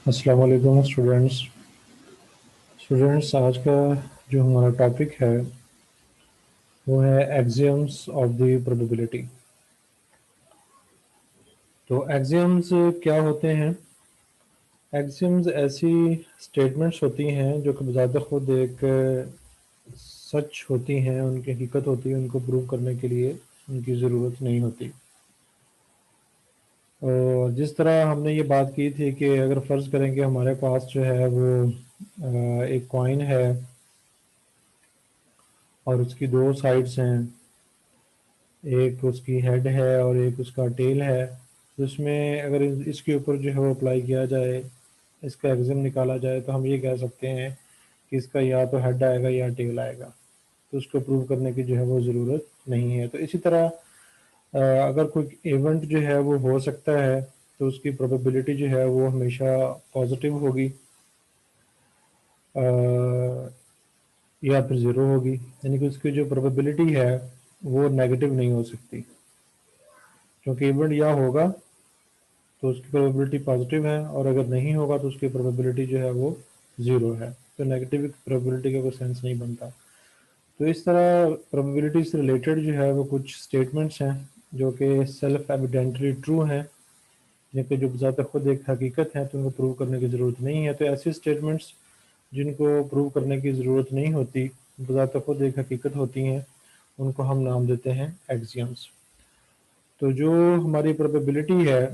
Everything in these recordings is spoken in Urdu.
السلام علیکم اسٹوڈینٹس آج کا جو ہمارا ٹاپک ہے وہ ہے ایگزیمز آف دی پروبیبلٹی. تو ایگزیمز کیا ہوتے ہیں؟ ایگزیمز ایسی اسٹیٹمنٹس ہوتی ہیں جو کہ بذات خود ایک سچ ہوتی ہیں، ان کی حقیقت ہوتی ہے، ان کو پروو کرنے کے لیے ان کی ضرورت نہیں ہوتی. اور جس طرح ہم نے یہ بات کی تھی کہ اگر فرض کریں کہ ہمارے پاس جو ہے وہ ایک کوائن ہے اور اس کی دو سائڈز ہیں، ایک اس کی ہیڈ ہے اور ایک اس کا ٹیل ہے، تو اس میں اگر اس کے اوپر جو ہے وہ اپلائی کیا جائے، اس کا ایگزم نکالا جائے، تو ہم یہ کہہ سکتے ہیں کہ اس کا یا تو ہیڈ آئے گا یا ٹیل آئے گا. تو اس کو پروو کرنے کی جو ہے وہ ضرورت نہیں ہے. تو اسی طرح اگر کوئی ایونٹ جو ہے وہ ہو سکتا ہے تو اس کی پروبیبلٹی جو ہے وہ ہمیشہ پازیٹیو ہوگی یا پھر زیرو ہوگی، یعنی کہ اس کی جو پروبیبلٹی ہے وہ نیگیٹو نہیں ہو سکتی، کیونکہ ایونٹ یا ہوگا تو اس کی پروبیبلٹی پازیٹیو ہے، اور اگر نہیں ہوگا تو اس کی پروبیبلٹی جو ہے وہ زیرو ہے. تو نیگیٹو پروبیبلٹی کا کوئی سینس نہیں بنتا. تو اس طرح پروبیبلٹی سے ریلیٹڈ جو ہے وہ کچھ اسٹیٹمنٹس ہیں جو کہ سیلف ایویڈینٹلی ٹرو ہیں، جن کے جو بذات خود ایک حقیقت ہے تو ان کو پروو کرنے کی ضرورت نہیں ہے. تو ایسی اسٹیٹمنٹس جن کو پروو کرنے کی ضرورت نہیں ہوتی، بذات خود ایک حقیقت ہوتی ہیں، ان کو ہم نام دیتے ہیں ایگزیمز. تو جو ہماری پروبیبلٹی ہے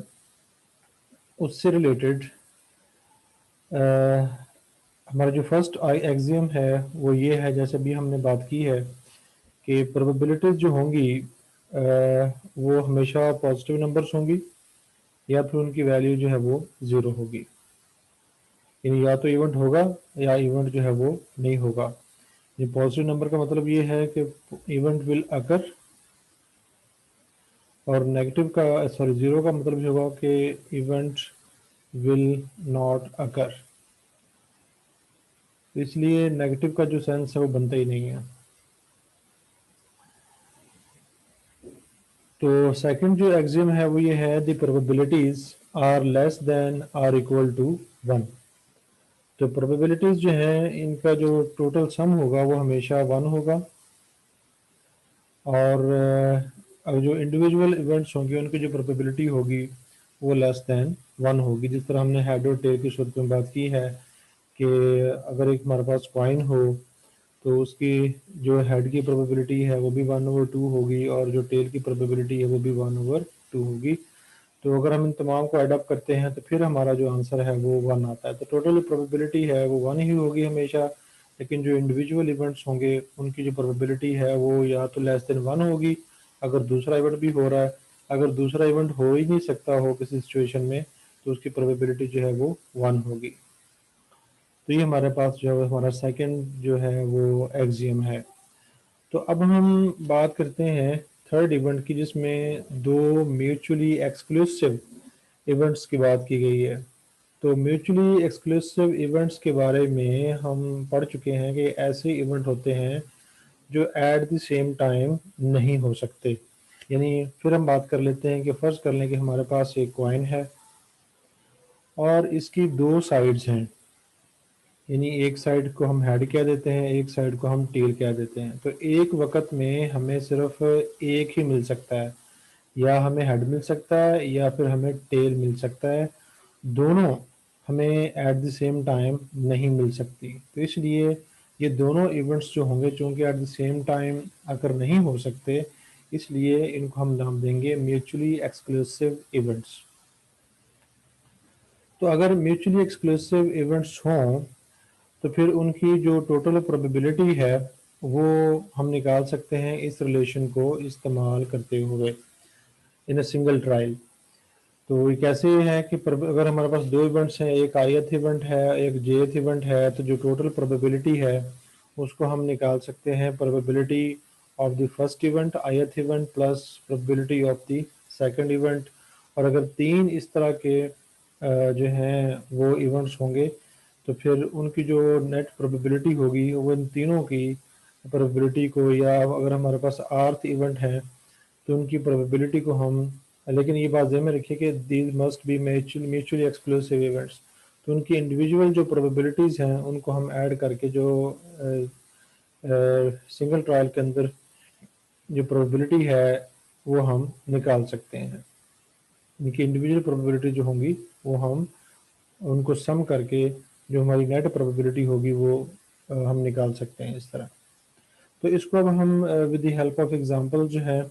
اس سے ریلیٹڈ ہمارا جو فرسٹ ایگزیم ہے وہ یہ ہے، جیسے بھی ہم نے بات کی ہے کہ پروبیبلٹیز جو ہوں گی وہ ہمیشہ پازیٹیو نمبرز ہوں گی یا پھر ان کی ویلیو جو ہے وہ زیرو ہوگی. یعنی یا تو ایونٹ ہوگا یا ایونٹ جو ہے وہ نہیں ہوگا. یہ پازیٹیو نمبر کا مطلب یہ ہے کہ ایونٹ ول اکر، اور نیگیٹو کا زیرو کا مطلب یہ ہوگا کہ ایونٹ ول ناٹ اکر. اس لیے نیگیٹو کا جو سینس ہے وہ بنتا ہی نہیں ہے. تو سیکنڈ جو ایگزیم ہے وہ یہ ہے the probabilities are less than are equal to 1. تو پروبیبلٹیز جو ہیں ان کا جو ٹوٹل سم ہوگا وہ ہمیشہ 1 ہوگا، اور جو انڈیویجول ایونٹس ہوں گے ان کی جو پروبیبلٹی ہوگی وہ لیس دین 1 ہوگی. جس طرح ہم نے ہیڈ اور ٹیل کی صورت میں بات کی ہے کہ اگر ایک ہمارے پاس کوائن ہو تو اس کی جو ہیڈ کی پروبیبلٹی ہے وہ بھی 1/2 ہوگی، اور جو ٹیل کی پروبیبلٹی ہے وہ بھی 1/2 ہوگی. تو اگر ہم ان تمام کو ایڈ اپ کرتے ہیں تو پھر ہمارا جو آنسر ہے وہ 1 آتا ہے. تو ٹوٹل پروبیبلٹی ہے وہ 1 ہی ہوگی ہمیشہ، لیکن جو انڈیویجول ایونٹس ہوں گے ان کی جو پروبیبلٹی ہے وہ یا تو لیس دین 1 ہوگی اگر دوسرا ایونٹ بھی ہو رہا ہے. اگر دوسرا ایونٹ ہو ہی نہیں سکتا ہو کسی سچویشن میں تو اس کی پروبیبلٹی جو ہے وہ 1 ہوگی. تو یہ ہمارے پاس جو ہے ہمارا سیکنڈ جو ہے وہ ایگزیم ہے. تو اب ہم بات کرتے ہیں تھرڈ ایونٹ کی، جس میں دو میوچولی ایکسکلوسیو ایونٹس کی بات کی گئی ہے. تو میوچولی ایکسکلوسیو ایونٹس کے بارے میں ہم پڑھ چکے ہیں کہ ایسے ایونٹ ہوتے ہیں جو ایٹ دی سیم ٹائم نہیں ہو سکتے. یعنی پھر ہم بات کر لیتے ہیں کہ فرض کر لیں کہ ہمارے پاس ایک کوائن ہے اور اس کی دو سائڈز ہیں، یعنی ایک سائڈ کو ہم ہیڈ کہہ دیتے ہیں، ایک سائڈ کو ہم ٹیل کہہ دیتے ہیں. تو ایک وقت میں ہمیں صرف ایک ہی مل سکتا ہے، یا ہمیں ہیڈ مل سکتا ہے یا پھر ہمیں ٹیل مل سکتا ہے. دونوں ہمیں ایٹ دی سیم ٹائم نہیں مل سکتی. تو اس لیے یہ دونوں ایونٹس جو ہوں گے چونکہ ایٹ دی سیم ٹائم اگر نہیں ہو سکتے، اس لیے ان کو ہم نام دیں گے میوچولی ایکسکلوسیو ایونٹس. تو اگر میوچولی ایکسکلوسیو ایونٹس ہوں تو پھر ان کی جو ٹوٹل پروبیبلٹی ہے وہ ہم نکال سکتے ہیں اس ریلیشن کو استعمال کرتے ہوئے ان اے سنگل ٹرائل. تو یہ کیسے ہے کہ اگر ہمارے پاس دو ایونٹس ہیں، ایک آئیتھ ایونٹ ہے ایک جیتھ ایونٹ ہے، تو جو ٹوٹل پروبیبلٹی ہے اس کو ہم نکال سکتے ہیں probability of the first event eighth event plus probability of the second event. اور اگر تین اس طرح کے جو ہیں وہ ایونٹس ہوں گے تو پھر ان کی جو نیٹ پروبیبلٹی ہوگی وہ ان تینوں کی پروبیبلٹی کو، یا اگر ہمارے پاس آرتھ ایونٹ ہے تو ان کی پروبیبلٹی کو ہم، لیکن یہ بات ذہن میں رکھیے کہ these must be mutually exclusive events. تو ان کی انڈیویجول جو پروبیبلٹیز ہیں ان کو ہم ایڈ کر کے جو سنگل ٹرائل کے اندر جو پروبیبلٹی ہے وہ ہم نکال سکتے ہیں. ان کی انڈیویجول پروبیبلٹی جو ہوں گی وہ ہم ان کو سم کر کے جو ہماری نیٹ پروبیبلٹی ہوگی وہ ہم نکال سکتے ہیں اس طرح. تو اس کو اب ہم with the help of example جو ہے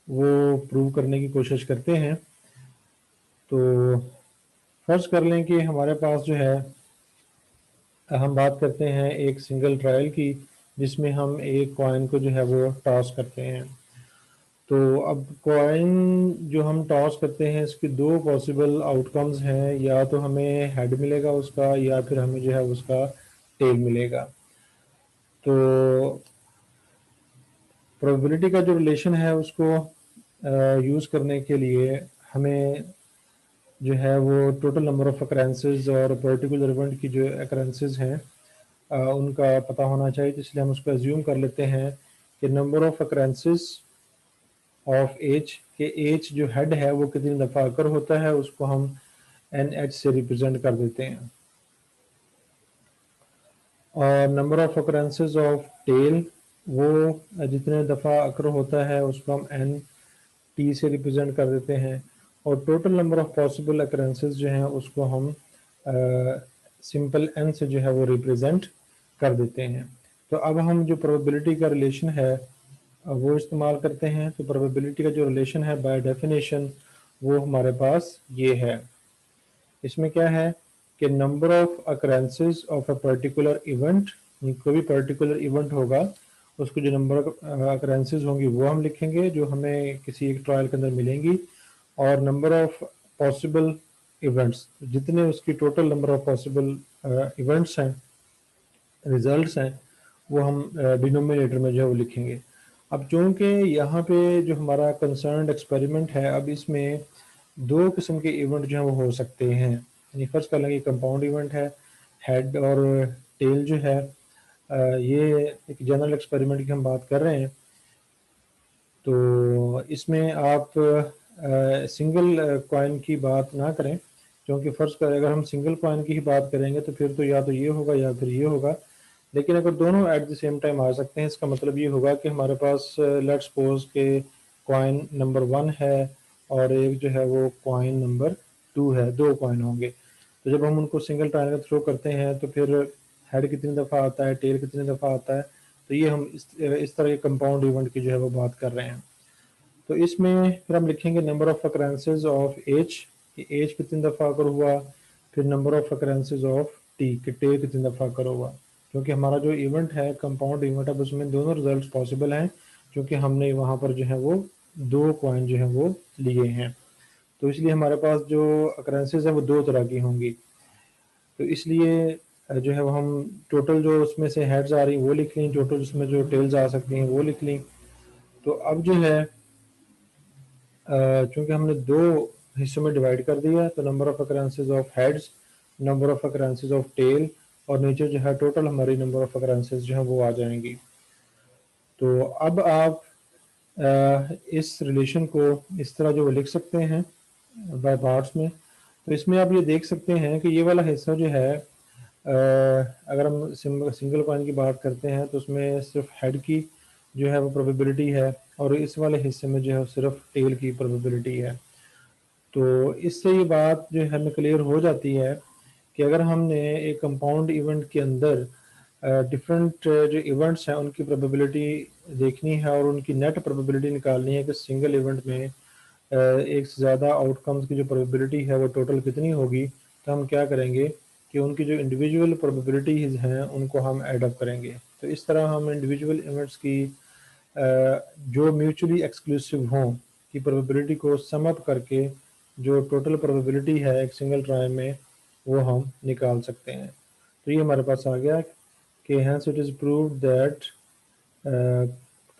وہ پروو کرنے کی کوشش کرتے ہیں. تو فرض کر لیں کہ ہمارے پاس جو ہے ہم بات کرتے ہیں ایک سنگل ٹرائل کی جس میں ہم ایک کوائن کو جو ہے وہ ٹاس کرتے ہیں. تو اب کوائن جو ہم ٹاس کرتے ہیں اس کی دو پاسبل آؤٹ کمز ہیں, یا تو ہمیں ہیڈ ملے گا اس کا یا پھر ہمیں جو ہے اس کا ٹیل ملے گا. تو پروبیبلٹی کا جو ریلیشن ہے اس کو یوز کرنے کے لیے ہمیں جو ہے وہ ٹوٹل نمبر آف اکرینسز اور پرٹیکولر ایونٹ کی جو اکرینسز ہیں ان کا پتہ ہونا چاہیے. تو اس لیے ہم اس کو ایزیوم کر لیتے ہیں کہ number of occurrences of age کہ ایج جو ہیڈ ہے وہ کتنی دفعہ اکر ہوتا ہے اس کو ہم این ایچ سے ریپرزینٹ کر دیتے ہیں. اور number of occurrences of tell وہ جتنے دفعہ اکر ہوتا ہے اس کو ہم این ٹی سے ریپرزینٹ کر دیتے ہیں. اور ٹوٹل نمبر آف پاسبل اکرینسز جو ہیں اس کو ہم سمپل این سے جو ہے وہ ریپرزینٹ کر دیتے ہیں. تو اب ہم جو پروبیبلٹی کا ریلیشن ہے وہ استعمال کرتے ہیں. تو پروبیبلٹی کا جو ریلیشن ہے بائی ڈیفینیشن وہ ہمارے پاس یہ ہے. اس میں کیا ہے کہ number of occurrences of a particular event, کوئی بھی پرٹیکولر ایونٹ ہوگا اس کو جو نمبر اکرینسز ہوں گی وہ ہم لکھیں گے جو ہمیں کسی ایک ٹرائل کے اندر ملیں گی, اور نمبر آف پاسبل ایونٹس جتنے اس کی total number of possible events ہیں ریزلٹس ہیں وہ ہم ڈینومینیٹر میں جو ہے وہ لکھیں گے. اب چونکہ یہاں پہ جو ہمارا کنسرنڈ ایکسپیریمنٹ ہے اب اس میں دو قسم کے ایونٹ جو ہیں وہ ہو سکتے ہیں. یعنی فرض کر لیں کہ کمپاؤنڈ ایونٹ ہے, ہیڈ اور ٹیل جو ہے یہ ایک جنرل ایکسپیریمنٹ کی ہم بات کر رہے ہیں. تو اس میں آپ سنگل کوائن کی بات نہ کریں, کیونکہ فرض کریں اگر ہم سنگل کوائن کی ہی بات کریں گے تو پھر تو یا تو یہ ہوگا یا پھر یہ ہوگا. لیکن اگر دونوں ایٹ دی سیم ٹائم آ سکتے ہیں اس کا مطلب یہ ہوگا کہ ہمارے پاس لیٹ سپوز کہ کوائن نمبر 1 ہے اور ایک جو ہے وہ کوائن نمبر 2 ہے, دو کوائن ہوں گے. تو جب ہم ان کو سنگل ٹرائل میں تھرو کرتے ہیں تو پھر ہیڈ کتنی دفعہ آتا ہے, ٹیل کتنی دفعہ آتا ہے. تو یہ ہم اس طرح کے کمپاؤنڈ ایونٹ کی جو ہے وہ بات کر رہے ہیں. تو اس میں پھر ہم لکھیں گے number of occurrences of age کہ ایج کتنی دفعہ اکر ہوا, پھر number of occurrences of T کہ ٹیل کتنی دفعہ اکر ہوا. کیونکہ ہمارا جو ایونٹ ہے کمپاؤنڈ ایونٹ ہے اس میں دونوں ریزلٹس پاسبل ہیں کیونکہ ہم نے وہاں پر جو ہے وہ دو کوائن جو ہیں وہ لیے ہیں. تو اس لیے ہمارے پاس جو اکرینسز ہیں وہ دو طرح کی ہوں گی. تو اس لیے جو ہے وہ ہم ٹوٹل جو اس میں سے ہیڈز آ رہی ہیں وہ لکھ لیں, ٹوٹل اس میں جو ٹیلز آ سکتی ہیں وہ لکھ لیں. تو اب جو ہے چونکہ ہم نے دو حصوں میں ڈیوائڈ کر دیا تو number of occurrences of heads, number of occurrences of tail, اور نیچے جو ہے ٹوٹل ہماری نمبر آف اکرینسز جو ہیں وہ آ جائیں گی. تو اب آپ اس ریلیشن کو اس طرح جو لکھ سکتے ہیں بائی پارٹس میں. تو اس میں آپ یہ دیکھ سکتے ہیں کہ یہ والا حصہ جو ہے اگر ہم سنگل کوائن کی بات کرتے ہیں تو اس میں صرف ہیڈ کی جو ہے وہ پروبیبلٹی ہے, اور اس والے حصے میں جو ہے صرف ٹیل کی پروبیبلٹی ہے. تو اس سے یہ بات جو ہے ہمیں کلیئر ہو جاتی ہے کہ اگر ہم نے ایک کمپاؤنڈ ایونٹ کے اندر ڈفرینٹ جو ایونٹس ہیں ان کی پروبیبلٹی دیکھنی ہے اور ان کی نیٹ پروبیبلٹی نکالنی ہے کہ سنگل ایونٹ میں ایک سے زیادہ آؤٹ کمز کی جو پروبیبلٹی ہے وہ ٹوٹل کتنی ہوگی. تو ہم کیا کریں گے کہ ان کی جو انڈیویجول پروبیبلٹیز ہیں ان کو ہم ایڈ اپ کریں گے. تو اس طرح ہم انڈیویجول ایونٹس کی جو میوچولی ایکسکلوسیو ہوں کی پروبیبلٹی کو سم اپ کر کے جو ٹوٹل پروبیبلٹی ہے ایک سنگل ٹرائل میں وہ ہم نکال سکتے ہیں. تو یہ ہمارے پاس آ گیا کہ hence it is proved that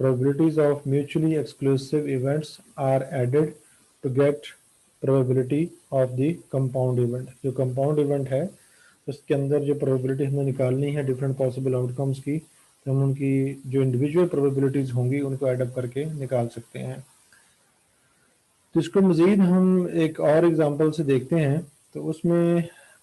probabilities of mutually exclusive events are added to get probability of the compound event. جو compound event ہے اس کے اندر جو probability ہمیں نکالنی ہے different possible outcomes کی, تو ہم ان کی جو individual probabilities ہوں گی ان کو ایڈ اپ کر کے نکال سکتے ہیں. تو اس کو مزید ہم ایک اور ایگزامپل سے دیکھتے ہیں. تو اس میں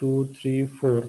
2 3 4,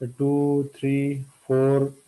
2 3 4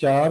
4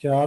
4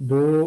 2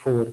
4।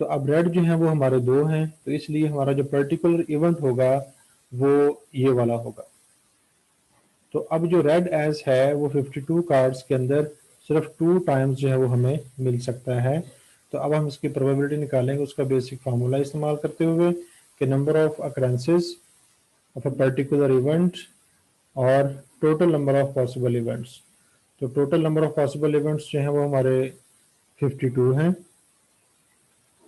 تو اب ریڈ جو ہیں وہ ہمارے 2 ہیں، تو اس لیے ہمارا جو پرٹیکولر ایونٹ ہوگا وہ یہ والا ہوگا۔ تو اب جو ریڈ ایز ہے وہ 52 کارڈز کے اندر صرف 2 ٹائمز جو ہے وہ ہمیں مل سکتا ہے۔ تو اب ہم اس کی پروبیبلٹی نکالیں گے اس کا بیسک فارمولا استعمال کرتے ہوئے کہ number of occurrences of a particular event اور total number of possible events. تو total number of possible events جو ہیں وہ ہمارے 52 ہیں،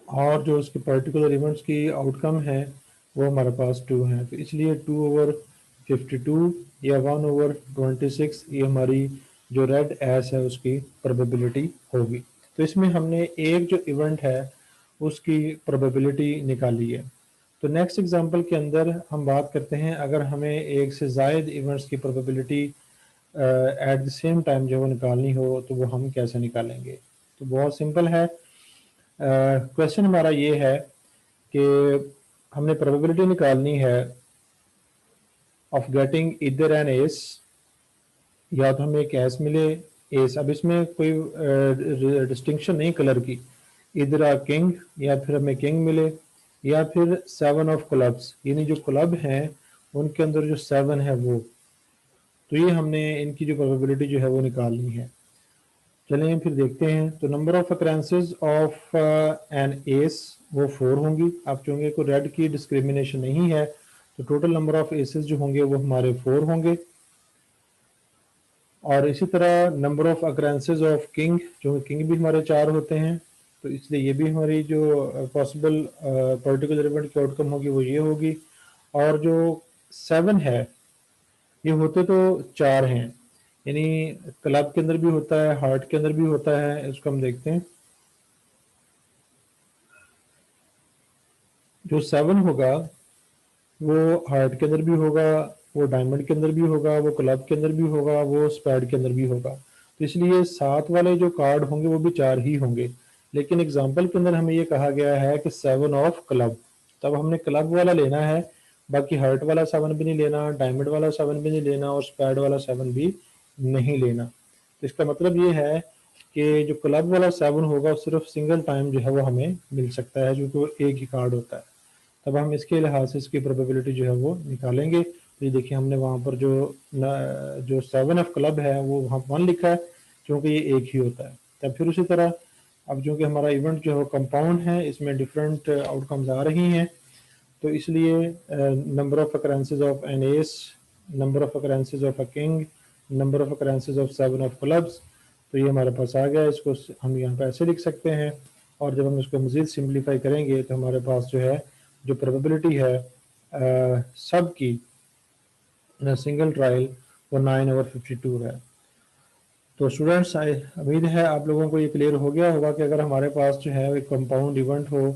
اور جو اس کے پرٹیکولر ایونٹس کی آؤٹ کم ہے وہ ہمارے پاس 2 ہیں۔ تو اس لیے 2/52 یا 1/26 یہ ہماری جو ریڈ ایس ہے اس کی پروبیبلٹی ہوگی۔ تو اس میں ہم نے ایک جو ایونٹ ہے اس کی پروبیبلٹی نکالی ہے۔ تو نیکسٹ ایگزامپل کے اندر ہم بات کرتے ہیں اگر ہمیں ایک سے زائد ایونٹس کی probability at the same time جو وہ نکالنی ہو تو وہ ہم کیسے نکالیں گے؟ تو بہت سمپل ہے۔ کویشچن ہمارا یہ ہے کہ ہم نے پروبیبلٹی نکالنی ہے آف گیٹنگ ادھر این ایس، یا تو ہمیں ایک ایس ملے ایس، اب اس میں کوئی ڈسٹنکشن نہیں کلر کی، ادھر آ کنگ یا پھر ہمیں کنگ ملے، یا پھر 7 آف کلبس، یعنی جو کلب ہیں ان کے اندر جو 7 ہے وہ، تو یہ ہم نے ان کی جو پروبیبلٹی جو ہے وہ نکالنی ہے۔ چلیں پھر دیکھتے ہیں۔ تو number of occurrences of an ace وہ 4 ہوں گی۔ اب چونکہ کوئی ریڈ کی ڈسکریمنیشن نہیں ہے تو ٹوٹل نمبر آف ایسز جو ہوں گے وہ ہمارے 4 ہوں گے۔ اور اسی طرح number of occurrences of king, چونکہ کنگ بھی ہمارے 4 ہوتے ہیں تو اس لیے یہ بھی ہماری جو پاسبل پرٹیکولر ایونٹ کی آؤٹ کم ہوگی وہ یہ ہوگی۔ اور جو 7 ہے یہ ہوتے تو 4 ہیں، یعنی کلب کے اندر بھی ہوتا ہے، ہارٹ کے اندر بھی ہوتا ہے، اس کو ہم دیکھتے ہیں۔ جو 7 ہوگا وہ ہارٹ کے اندر بھی ہوگا، وہ ڈائمنڈ کے اندر بھی ہوگا، وہ کلب کے اندر بھی ہوگا، وہ اسپیڈ کے اندر بھی ہوگا۔ تو اس لیے 7 والے جو کارڈ ہوں گے وہ بھی 4 ہی ہوں گے، لیکن اگزامپل کے اندر ہمیں یہ کہا گیا ہے کہ 7 آف کلب، تب ہم نے کلب والا لینا ہے، باقی ہارٹ والا 7 بھی نہیں لینا، ڈائمنڈ والا 7 بھی نہیں لینا، اور اسپیڈ والا 7 بھی نہیں لینا۔ تو اس کا مطلب یہ ہے کہ جو کلب والا 7 ہوگا صرف سنگل ٹائم جو ہے وہ ہمیں مل سکتا ہے، جو کہ ایک ہی کارڈ ہوتا ہے۔ تب ہم اس کے لحاظ سے اس کی پروبیبلٹی جو ہے وہ نکالیں گے۔ تو یہ دیکھیں ہم نے وہاں پر جو 7 آف کلب ہے وہ وہاں 1 لکھا ہے کیونکہ یہ ایک ہی ہوتا ہے۔ تب پھر اسی طرح اب چونکہ ہمارا ایونٹ جو ہے کمپاؤنڈ ہے، اس میں ڈفرینٹ آؤٹ کمز آ رہی ہیں، تو اس لیے number of occurrences of an ace, number of occurrences of a king, number of occurrences of 7 of clubs, تو یہ ہمارے پاس آ گیا۔ اس کو ہم یہاں پہ ایسے لکھ سکتے ہیں، اور جب ہم اس کو مزید سمپلیفائی کریں گے تو ہمارے پاس جو ہے جو پروبیبلٹی ہے سب کی سنگل ٹرائل وہ 9/52 ہے۔ تو اسٹوڈینٹس امید ہے آپ لوگوں کو یہ کلیئر ہو گیا ہوگا کہ اگر ہمارے پاس جو ہے ایک کمپاؤنڈ ایونٹ ہو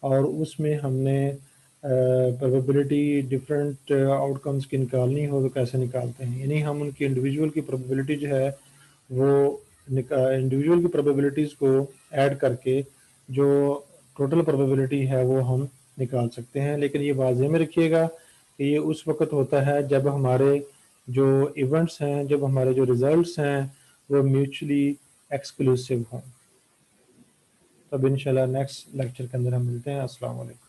اور اس میں ہم نے پروبیبلٹی ڈفرینٹ آؤٹ کمز کی نکالنی ہو تو کیسے نکالتے ہیں، یعنی ہم ان کی انڈیویجول کی پروبیبلٹی جو ہے وہ انڈیویجول کی پروبیبلٹیز کو ایڈ کر کے جو ٹوٹل پروبیبلٹی ہے وہ ہم نکال سکتے ہیں۔ لیکن یہ بات ذہن میں رکھیے گا کہ یہ اس وقت ہوتا ہے جب ہمارے جو ایونٹس ہیں، جب ہمارے جو ریزلٹس ہیں وہ میوچلی ایکسکلوسیو ہوں۔ تب انشاءاللہ نیکسٹ لیکچر کے اندر ہم ملتے ہیں۔ السلام علیکم۔